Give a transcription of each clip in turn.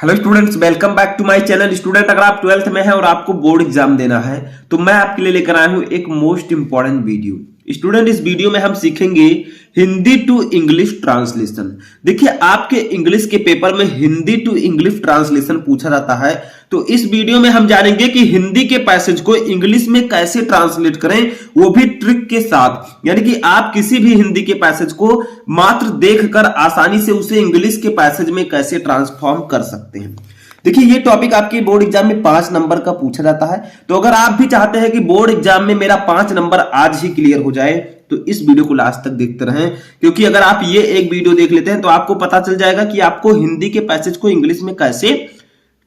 Hello students, welcome back to my channel. Student, अगर आप 12th में हैं और आपको बोर्ड एग्जाम देना है तो मैं आपके लिए लेकर आया हूं एक मोस्ट इंपॉर्टेंट वीडियो। स्टूडेंट, इस वीडियो में हम सीखेंगे हिंदी टू इंग्लिश ट्रांसलेशन। देखिए, आपके इंग्लिश के पेपर में हिंदी टू इंग्लिश ट्रांसलेशन पूछा जाता है, तो इस वीडियो में हम जानेंगे कि हिंदी के पैसेज को इंग्लिश में कैसे ट्रांसलेट करें, वो भी ट्रिक के साथ। यानी कि आप किसी भी हिंदी के पैसेज को मात्र देखकर आसानी से उसे इंग्लिश के पैसेज में कैसे ट्रांसफॉर्म कर सकते हैं। देखिए, ये टॉपिक आपके बोर्ड एग्जाम में 5 नंबर का पूछा जाता है, तो अगर आप भी चाहते हैं कि बोर्ड एग्जाम में मेरा 5 नंबर आज ही क्लियर हो जाए तो इस वीडियो को लास्ट तक देखते रहें, क्योंकि अगर आप ये एक वीडियो देख लेते हैं तो आपको पता चल जाएगा कि आपको हिंदी के पैसेज को इंग्लिश में कैसे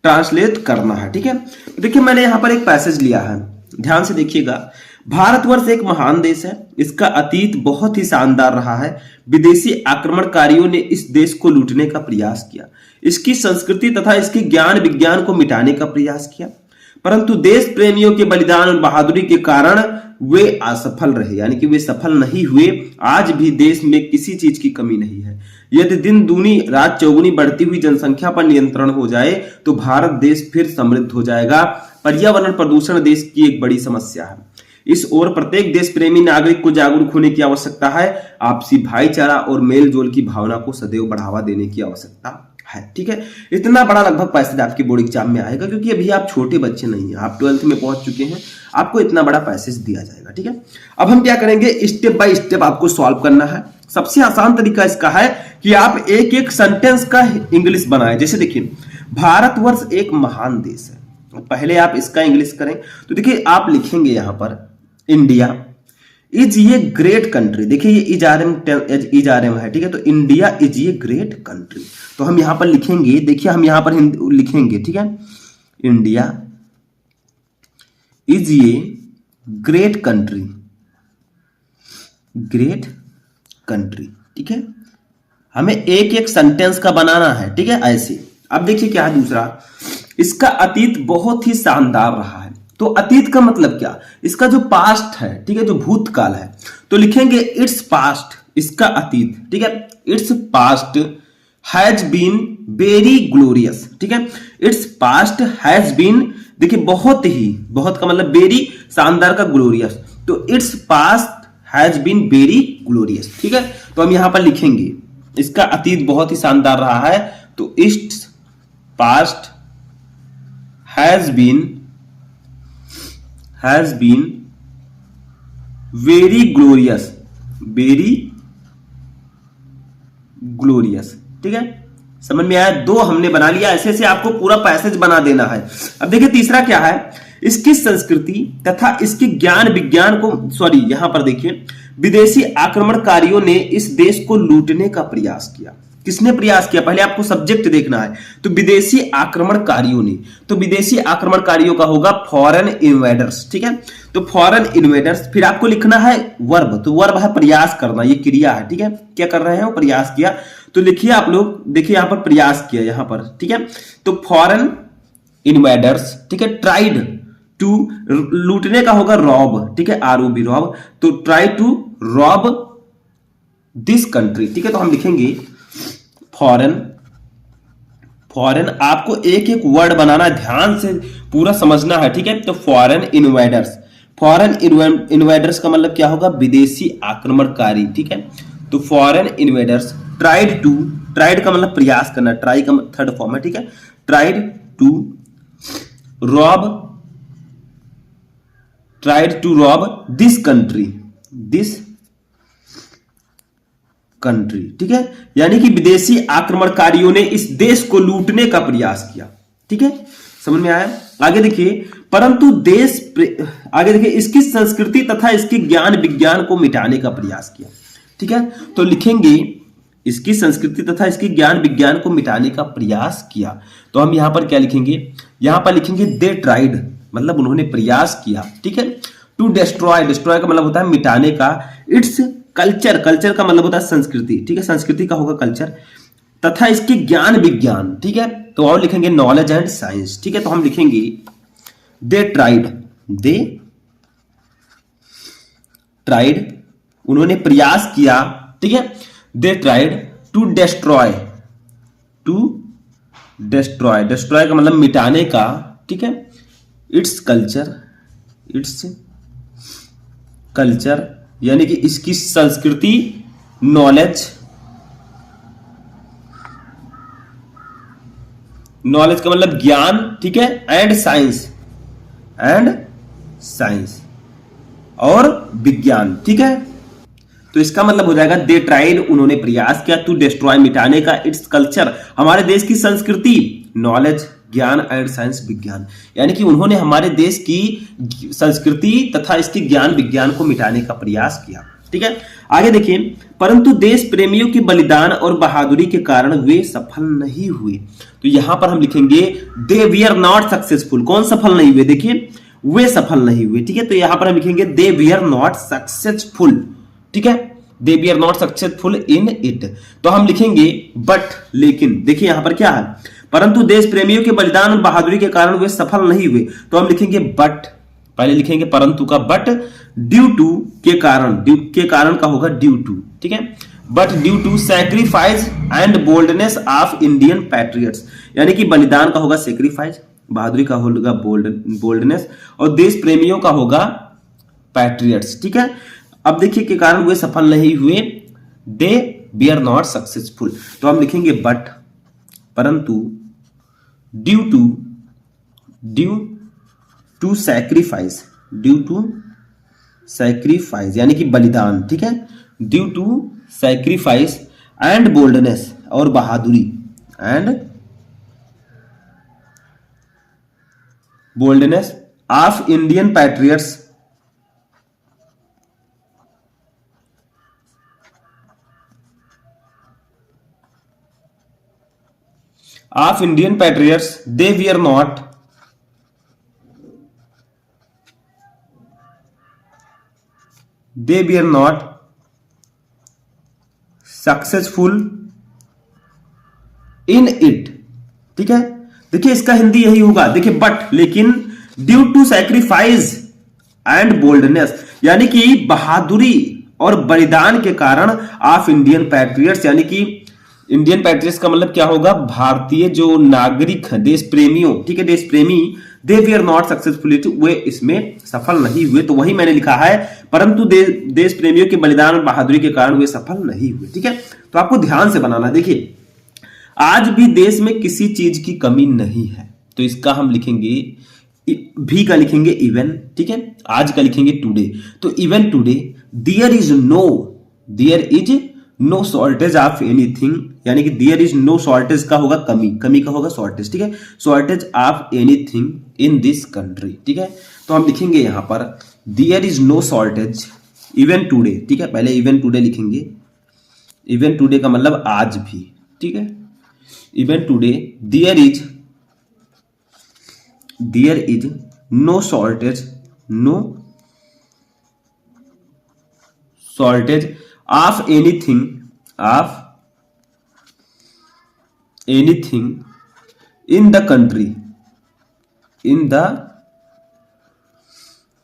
ट्रांसलेट करना है। ठीक है, देखिए मैंने यहां पर एक पैसेज लिया है, ध्यान से देखिएगा। भारतवर्ष एक महान देश है, इसका अतीत बहुत ही शानदार रहा है। विदेशी आक्रमणकारियों ने इस देश को लूटने का प्रयास किया, इसकी संस्कृति तथा इसके ज्ञान विज्ञान को मिटाने का प्रयास किया, परंतु देश प्रेमियों के बलिदान और बहादुरी के कारण वे असफल रहे, यानी कि वे सफल नहीं हुए। आज भी देश में किसी चीज की कमी नहीं है। यदि दिन दूनी रात चौगुनी बढ़ती हुई जनसंख्या पर नियंत्रण हो जाए तो भारत देश फिर समृद्ध हो जाएगा। पर्यावरण प्रदूषण देश की एक बड़ी समस्या है, इस ओर प्रत्येक देश प्रेमी नागरिक को जागरूक होने की आवश्यकता है। आपसी भाईचारा और मेल जोल की भावना को सदैव बढ़ावा देने की आवश्यकता है। ठीक है, इतना बड़ा लगभग पैसेज आपके बोर्ड एग्जाम में आएगा, क्योंकि अभी आप छोटे बच्चे नहीं हैं, आप 12th में पहुंच चुके हैं, आपको इतना बड़ा पैसेज दिया जाएगा। ठीक है, अब हम क्या करेंगे, स्टेप बाय स्टेप आपको सॉल्व करना है। सबसे आसान तरीका इसका है कि आप एक एक सेंटेंस का इंग्लिश बनाएं। जैसे देखिए, भारतवर्ष एक महान देश है, पहले आप इसका इंग्लिश करें तो देखिए आप लिखेंगे यहां पर इंडिया इज ये ग्रेट कंट्री। देखिए ये इजारम है, ठीक है, तो इंडिया इज ये ग्रेट कंट्री, तो हम यहां पर लिखेंगे। देखिए हम यहां पर लिखेंगे, ठीक है, इंडिया इज ये ग्रेट कंट्री, ग्रेट कंट्री। ठीक है, हमें एक एक सेंटेंस का बनाना है। ठीक है, ऐसे। अब देखिए क्या है दूसरा, इसका अतीत बहुत ही शानदार रहा है। तो अतीत का मतलब क्या, इसका जो पास्ट है, ठीक है, जो भूतकाल है, तो लिखेंगे इट्स पास्ट, इसका अतीत। ठीक है, it's past has been very glorious. ठीक है, इट्स पास्ट हैज बीन, देखिए बहुत ही, बहुत का मतलब वेरी, शानदार का ग्लोरियस, तो it's past has been very glorious. ठीक है, तो हम यहां पर लिखेंगे इसका अतीत बहुत ही शानदार रहा है, तो it's past has been very glorious, very glorious. ठीक है, समझ में आया? 2 हमने बना लिया। ऐसे ऐसे आपको पूरा पैसेज बना देना है। अब देखिए तीसरा क्या है, इसकी संस्कृति तथा इसके ज्ञान विज्ञान को, सॉरी यहां पर देखिए, विदेशी आक्रमणकारियों ने इस देश को लूटने का प्रयास किया। किसने प्रयास किया, पहले आपको सब्जेक्ट देखना है। तो विदेशी आक्रमणकारियों ने, तो विदेशी आक्रमणकारियों का होगा फॉरेन इन्वेडर्स। ठीक है, तो फॉरेन इन्वेडर्स, फिर आपको लिखना है वर्ब, तो वर्ब है प्रयास करना, ये क्रिया है। ठीक है, क्या कर रहे हैं, वो प्रयास किया, तो लिखिए आप लोग, देखिए यहां पर प्रयास किया यहां पर। ठीक है, तो फॉरेन इन्वेडर्स, ठीक है, ट्राइड टू, लूटने का होगा रॉब। ठीक है, ROB, रॉब, तो try to rob this country. ठीक है, तो हम लिखेंगे फॉरेन, फॉरेन, आपको एक एक वर्ड बनाना, ध्यान से पूरा समझना है। ठीक है, तो फॉरेन इन्वेडर्स, फॉरेन इन्वेडर्स का मतलब क्या होगा, विदेशी आक्रमणकारी। ठीक है, तो foreign invaders tried to, tried का मतलब प्रयास करना, ट्राई का थर्ड फॉर्म है। ठीक है, tried to rob, tried to rob this country, this country. ठीक है, यानी कि विदेशी आक्रमणकारियों ने इस देश को लूटने का प्रयास किया। ठीक है, समझ में आया? आगे देखिए, परंतु आगे देखिए, इसकी संस्कृति तथा इसके ज्ञान विज्ञान को मिटाने का प्रयास किया। ठीक है, तो लिखेंगे इसकी संस्कृति तथा इसके ज्ञान विज्ञान को मिटाने का प्रयास किया, तो हम यहां पर क्या लिखेंगे, यहां पर लिखेंगे दे ट्राइड, मतलब उन्होंने प्रयास किया। ठीक है, टू डिस्ट्रॉय, डिस्ट्रॉय का मतलब होता है मिटाने का। इट्स कल्चर, कल्चर का मतलब होता है संस्कृति। ठीक है, संस्कृति का होगा कल्चर, तथा इसके ज्ञान विज्ञान। ठीक है, तो और लिखेंगे नॉलेज एंड साइंस। ठीक है, तो हम लिखेंगे दे ट्राइड, दे ट्राइड, उन्होंने प्रयास किया। ठीक है, they tried to destroy, to destroy, destroy का मतलब मिटाने का, ठीक है। इट्स कल्चर, इट्स कल्चर यानी कि इसकी संस्कृति, नॉलेज, नॉलेज का मतलब ज्ञान, ठीक है, एंड साइंस, एंड साइंस और विज्ञान, ठीक है। तो इसका मतलब हो जाएगा दे ट्राइड, उन्होंने प्रयास किया, टू डिस्ट्रॉय, मिटाने का, इट्स कल्चर, हमारे देश की संस्कृति, नॉलेज, ज्ञान एंड साइंस, विज्ञान, यानी कि उन्होंने हमारे देश की संस्कृति तथा इसके ज्ञान विज्ञान को मिटाने का प्रयास किया, ठीक है। आगे देखिए, परंतु देश प्रेमियों के बलिदान और बहादुरी के कारण वे सफल नहीं हुए। तो यहां पर हम लिखेंगे दे वीआर नॉट सक्सेसफुल। कौन सफल नहीं हुए? देखिए वे सफल नहीं हुए, ठीक है। तो यहां पर हम लिखेंगे दे वीआर नॉट सक्सेसफुल, ठीक है, they were not successful in it. तो हम लिखेंगे बट, लेकिन, देखिए यहां पर क्या है, परंतु देश प्रेमियों के बलिदान और बहादुरी के कारण वे सफल नहीं हुए। तो हम लिखेंगे बट, पहले लिखेंगे परंतु का बट, ड्यू टू के कारण, ड्यू के कारण का होगा ड्यू टू, ठीक है। But due to sacrifice and boldness of Indian patriots, यानी कि बलिदान का होगा सैक्रिफाइस, बहादुरी का होगा बोल्डनेस, और देश प्रेमियों का होगा पैट्रियट्स, ठीक है। अब देखिए के कारण वे सफल नहीं हुए, they we are not successful. तो हम लिखेंगे बट, परंतु, due to sacrifice, due to sacrifice यानी कि बलिदान, ठीक है, due to sacrifice and boldness और बहादुरी, and boldness of Indian patriots, of Indian patriots, they were not successful in it, ठीक है। देखिए इसका हिंदी यही होगा, देखिए बट, लेकिन, due to sacrifice and boldness, यानी कि बहादुरी और बलिदान के कारण ऑफ इंडियन पैट्रियट्स, यानी कि इंडियन पैट्रियट्स का मतलब क्या होगा, भारतीय जो नागरिक हैं, देश प्रेमियों, ठीक है, देश प्रेमी, दे वी आर नॉट सक्सेसफुल, वे इसमें सफल नहीं हुए। तो वही मैंने लिखा है, परंतु देश प्रेमियों के बलिदान और बहादुरी के कारण वे सफल नहीं हुए, ठीक है। तो आपको ध्यान से बनाना, देखिए आज भी देश में किसी चीज की कमी नहीं है, तो इसका हम लिखेंगे, भी का लिखेंगे इवन, ठीक है, आज का लिखेंगे टुडे। तो even today there is no shortage of anything, यानी कि देयर इज नो शॉर्टेज का होगा कमी, कमी का होगा शॉर्टेज, ठीक है, shortage of anything in this country, ठीक है। तो हम लिखेंगे यहां पर there is no shortage even today, ठीक है, पहले इवन टुडे लिखेंगे, इवन टुडे का मतलब आज भी, ठीक है, even today there is no shortage of anything in the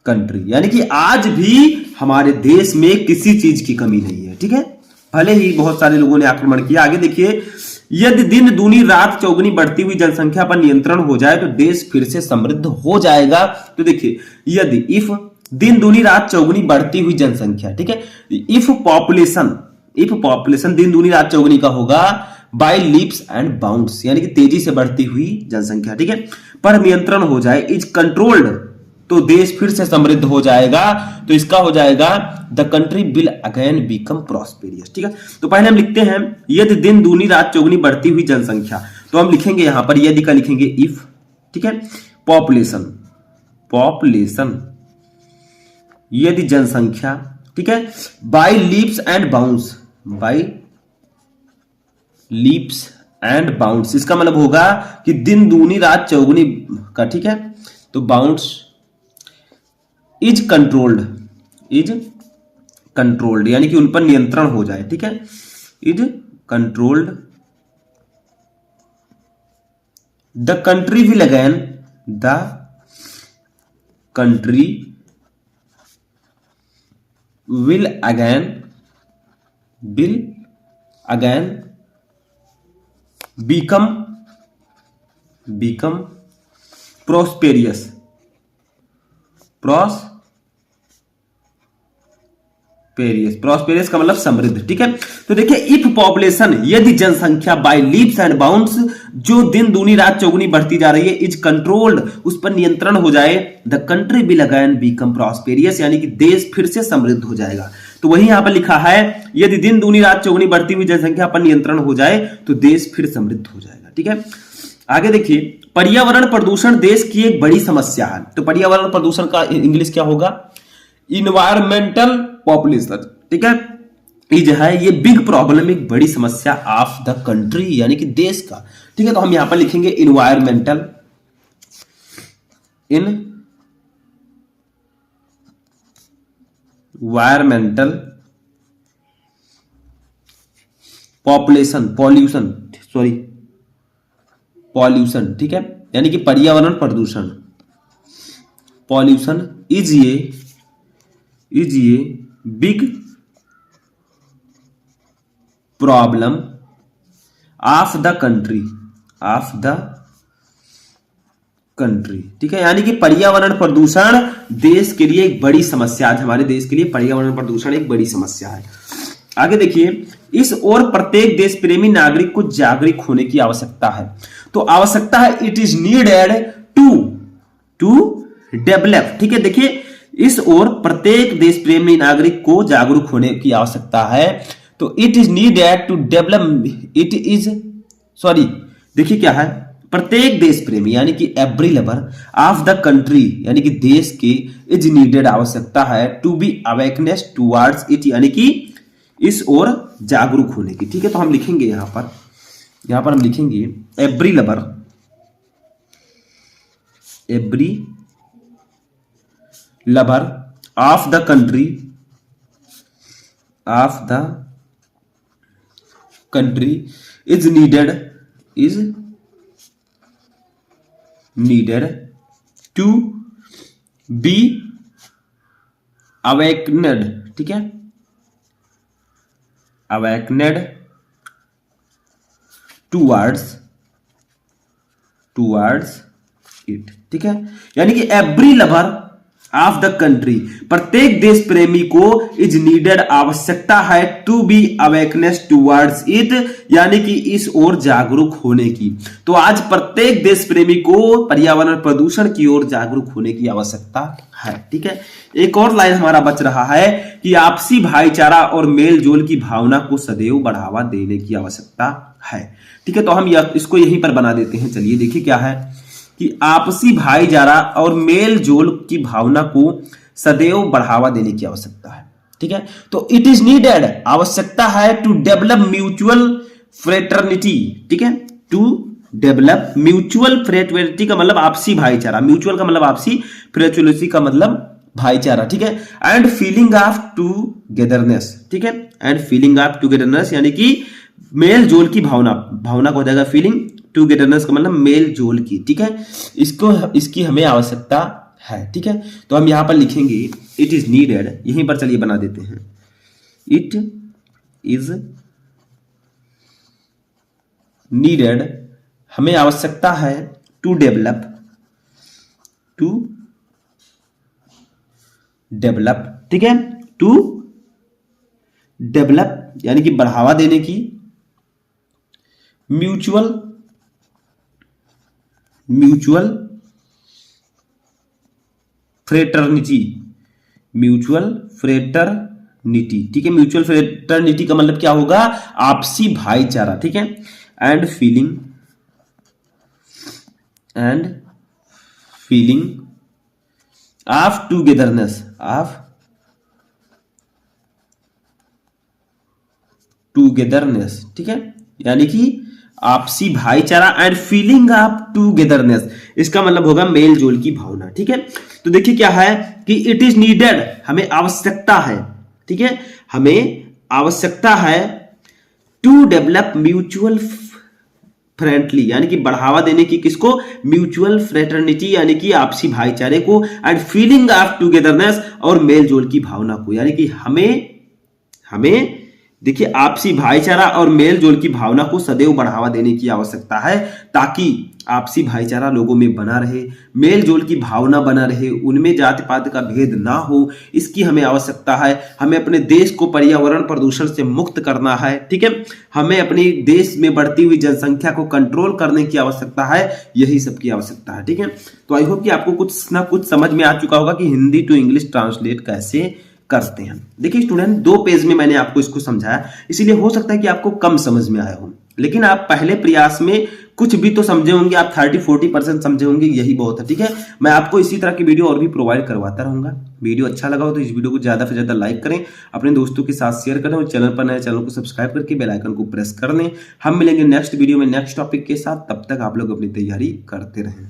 country, यानी कि आज भी हमारे देश में किसी चीज की कमी नहीं है, ठीक है, भले ही बहुत सारे लोगों ने आक्रमण किया। आगे देखिए, यदि दिन दूनी रात चौगुनी बढ़ती हुई जनसंख्या पर नियंत्रण हो जाए तो देश फिर से समृद्ध हो जाएगा। तो देखिए, यदि, इफ, दिन दूनी रात चौगुनी बढ़ती हुई जनसंख्या, ठीक है, इफ पॉपुलेशन दिन दूनी रात चौगुनी का होगा बाय लीप्स एंड बाउंड्स, यानी कि तेजी से बढ़ती हुई जनसंख्या, ठीक है, पर नियंत्रण हो जाए, इज कंट्रोल्ड, तो देश फिर से समृद्ध हो जाएगा। तो इसका हो जाएगा the country will again become prosperous, ठीक है। तो पहले हम लिखते हैं यदि दिन दूनी रात चौगुनी बढ़ती हुई जनसंख्या, तो हम लिखेंगे यहां पर यदि का लिखेंगे इफ, ठीक है, पॉपुलेशन यदि जनसंख्या, ठीक है, बाय लीप्स एंड बाउंड्स, इसका मतलब होगा कि दिन दूनी रात चौगुनी का, ठीक है, तो बाउंड्स इज कंट्रोल्ड यानी कि उन पर नियंत्रण हो जाए, ठीक है, is controlled, the country will again become become prosperous, prosperous का मतलब समृद्ध। ठीक है, तो देखिए इफ पॉपुलेशन, यदि जनसंख्या बाय लीप्स एंड बाउंड्स, जो दिन दूनी रात चौगुनी बढ़ती जा रही है, इज कंट्रोल्ड, उस पर नियंत्रण हो जाए, the country will again become prosperous, यानी कि देश फिर से समृद्ध हो जाएगा। तो वही यहां पर लिखा है, यदि दिन दूनी रात चौगुनी बढ़ती हुई जनसंख्या पर नियंत्रण हो जाए तो देश फिर समृद्ध हो जाएगा। ठीक है, आगे देखिए, पर्यावरण प्रदूषण देश की एक बड़ी समस्या है। तो पर्यावरण प्रदूषण का इंग्लिश क्या होगा? Environmental population. ठीक है, ये जो है ये बिग प्रॉब्लम, एक बड़ी समस्या ऑफ द कंट्री, यानी कि देश का। ठीक है, तो हम यहां पर लिखेंगे इन्वायरमेंटल, पॉल्यूशन। ठीक है, यानी कि पर्यावरण प्रदूषण, pollution is a big problem of the country. ठीक है, यानी कि पर्यावरण प्रदूषण देश के लिए एक बड़ी समस्या है। हमारे देश के लिए पर्यावरण प्रदूषण एक बड़ी समस्या है। आगे देखिए, इस ओर प्रत्येक देश प्रेमी नागरिक को जागरूक होने की आवश्यकता है। तो आवश्यकता है, it is needed to develop. ठीक है, देखिए इस ओर प्रत्येक देश प्रेमी नागरिक को जागरूक होने की आवश्यकता है। तो it is needed to develop, देखिए क्या है, प्रत्येक देश प्रेमी यानी कि every lover of the country, यानी कि देश के, इज नीडेड आवश्यकता है, to be awakeness towards it, यानी कि इस ओर जागरूक होने की। ठीक है, तो हम लिखेंगे यहां पर हम लिखेंगे every lover of the country is needed to be awakened. ठीक है, अवेकनेड टुवर्ड्स इट। ठीक है, यानी कि every lover of the country, प्रत्येक देश प्रेमी को इज नीडेड आवश्यकता है, to be awakeness towards it, यानी कि इस ओर जागरूक होने की। तो आज प्रत्येक देश प्रेमी को पर्यावरण प्रदूषण की ओर जागरूक होने की आवश्यकता है। ठीक है, एक और लाइन हमारा बच रहा है कि आपसी भाईचारा और मेल जोल की भावना को सदैव बढ़ावा देने की आवश्यकता है। ठीक है, तो हम इसको यहीं पर बना देते हैं। चलिए देखिए क्या है कि आपसी भाईचारा और मेल जोल की भावना को सदैव बढ़ावा देने की आवश्यकता है। ठीक है, तो इट इज नीडेड, आवश्यकता है, टू डेवलप म्यूचुअल फ्रेटर्निटी। ठीक है, टू डेवलप म्यूचुअल फ्रेटर्निटी का मतलब आपसी भाईचारा, म्यूचुअल का मतलब आपसी, फ्रेटर्निटी का मतलब भाईचारा। ठीक है, एंड फीलिंग ऑफ टूगेदरनेस। ठीक है, एंड फीलिंग ऑफ टूगेदरनेस यानी कि मेल जोल की भावना को हो जाएगा फीलिंग, टूगेदरनेस का मतलब मेल जोल की। ठीक है, इसकी हमें आवश्यकता है। ठीक है, तो हम यहां पर लिखेंगे इट इज नीडेड, यहीं पर चलिए बना देते हैं, इट इज नीडेड, हमें आवश्यकता है, टू डेवलप ठीक है, टू डेवलप यानी कि बढ़ावा देने की, म्यूचुअल फ्रेटर्निटी। ठीक है, म्यूचुअल फ्रेटर्निटी का मतलब क्या होगा? आपसी भाईचारा। ठीक है, एंड फीलिंग ऑफ टूगेदरनेस। ठीक है, यानी कि आपसी भाईचारा एंड फीलिंग ऑफ टूगेदरनेस, इसका मतलब होगा मेल जोल की भावना। ठीक है, तो देखिए क्या है कि इट इज नीडेड, हमें आवश्यकता है। ठीक है, हमें आवश्यकता है, टू डेवलप म्यूचुअल फ्रेंडली यानी कि बढ़ावा देने की, किसको? म्यूचुअल फ्रेटर्निटी यानी कि आपसी भाईचारे को, एंड फीलिंग ऑफ टूगेदरनेस और मेल जोल की भावना को, यानी कि हमें देखिए, आपसी भाईचारा और मेल जोल की भावना को सदैव बढ़ावा देने की आवश्यकता है, ताकि आपसी भाईचारा लोगों में बना रहे, मेल जोल की भावना बना रहे, उनमें जाति पात का भेद ना हो, इसकी हमें आवश्यकता है। हमें अपने देश को पर्यावरण प्रदूषण से मुक्त करना है, ठीक है। हमें अपने देश में बढ़ती हुई जनसंख्या को कंट्रोल करने की आवश्यकता है, यही सब की आवश्यकता है, ठीक है। तो आई होप कि आपको कुछ ना कुछ समझ में आ चुका होगा कि हिंदी टू इंग्लिश ट्रांसलेट कैसे करते हैं। देखिए स्टूडेंट, 2 पेज में मैंने आपको इसको समझाया, इसीलिए हो सकता है कि आपको कम समझ में आया हो, लेकिन आप पहले प्रयास में कुछ भी तो समझे होंगे, आप 30-40% समझे होंगे, यही बहुत है, ठीक है। मैं आपको इसी तरह की वीडियो और भी प्रोवाइड करवाता रहूंगा। वीडियो अच्छा लगा हो तो इस वीडियो को ज्यादा से ज्यादा लाइक करें, अपने दोस्तों के साथ शेयर करें और चैनल पर नए चैनल को सब्सक्राइब करके बेल आइकन को प्रेस कर लें। हम मिलेंगे नेक्स्ट वीडियो में नेक्स्ट टॉपिक के साथ, तब तक आप लोग अपनी तैयारी करते रहें।